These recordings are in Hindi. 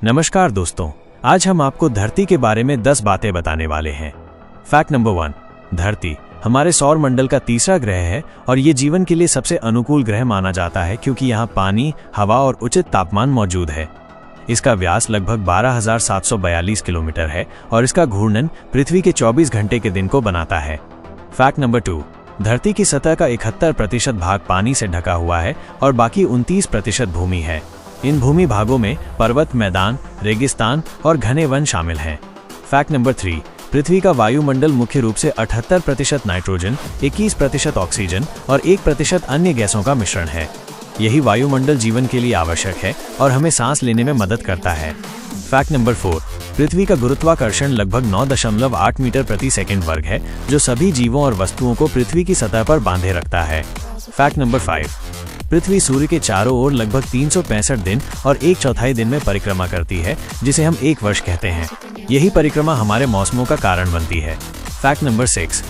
नमस्कार दोस्तों, आज हम आपको धरती के बारे में 10 बातें बताने वाले हैं। फैक्ट नंबर 1, धरती हमारे सौर मंडल का तीसरा ग्रह है और ये जीवन के लिए सबसे अनुकूल ग्रह माना जाता है क्योंकि यहाँ पानी, हवा और उचित तापमान मौजूद है। इसका व्यास लगभग 12,742 किलोमीटर है और इसका घूर्णन पृथ्वी के 24 घंटे के दिन को बनाता है। फैक्ट नंबर 2, धरती की सतह का 71% भाग पानी से ढका हुआ है और बाकी 29% भूमि है। इन भूमि भागों में पर्वत, मैदान, रेगिस्तान और घने वन शामिल हैं। फैक्ट नंबर 3, पृथ्वी का वायुमंडल मुख्य रूप से 78% नाइट्रोजन, 21% ऑक्सीजन और 1% अन्य गैसों का मिश्रण है। यही वायुमंडल जीवन के लिए आवश्यक है और हमें सांस लेने में मदद करता है। फैक्ट नंबर 4, पृथ्वी का गुरुत्वाकर्षण लगभग 9.8 मीटर प्रति सेकंड वर्ग है, जो सभी जीवों और वस्तुओं को पृथ्वी की सतह पर बांधे रखता है। फैक्ट नंबर 5, पृथ्वी सूर्य के चारों ओर लगभग 365 दिन और 1/4 दिन में परिक्रमा करती है, जिसे हम एक वर्ष कहते हैं। यही परिक्रमा हमारे मौसमों का कारण बनती है। फैक्ट नंबर 6,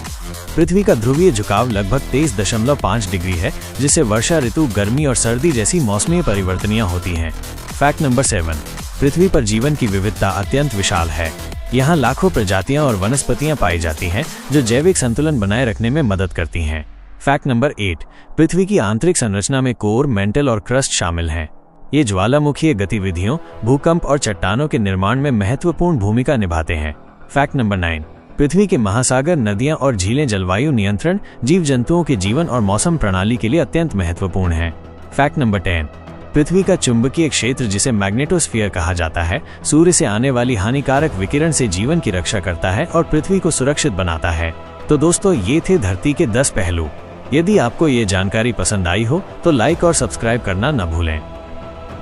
पृथ्वी का ध्रुवीय झुकाव लगभग 23.5 डिग्री है, जिससे वर्षा ऋतु, गर्मी और सर्दी जैसी मौसमी परिवर्तनियां होती हैं। फैक्ट नंबर 7, पृथ्वी पर जीवन की विविधता अत्यंत विशाल है। यहाँ लाखों प्रजातियां और वनस्पतियां पाई जाती हैं, जो जैविक संतुलन बनाए रखने में मदद करती हैं। फैक्ट नंबर 8, पृथ्वी की आंतरिक संरचना में कोर, मेंटल और क्रस्ट शामिल हैं। ये ज्वालामुखीय गतिविधियों, भूकंप और चट्टानों के निर्माण में महत्वपूर्ण भूमिका निभाते हैं। फैक्ट नंबर 9, पृथ्वी के महासागर, नदियां और झीलें जलवायु नियंत्रण, जीव जंतुओं के जीवन और मौसम प्रणाली के लिए अत्यंत महत्वपूर्ण हैं। फैक्ट नंबर 10, पृथ्वी का चुंबकीय क्षेत्र, जिसे मैग्नेटोस्फीयर कहा जाता है, सूर्य से आने वाली हानिकारक विकिरण से जीवन की रक्षा करता है और पृथ्वी को सुरक्षित बनाता है। तो दोस्तों, ये थे धरती के 10 पहलू। यदि आपको ये जानकारी पसंद आई हो तो लाइक और सब्सक्राइब करना न भूलें।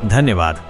धन्यवाद।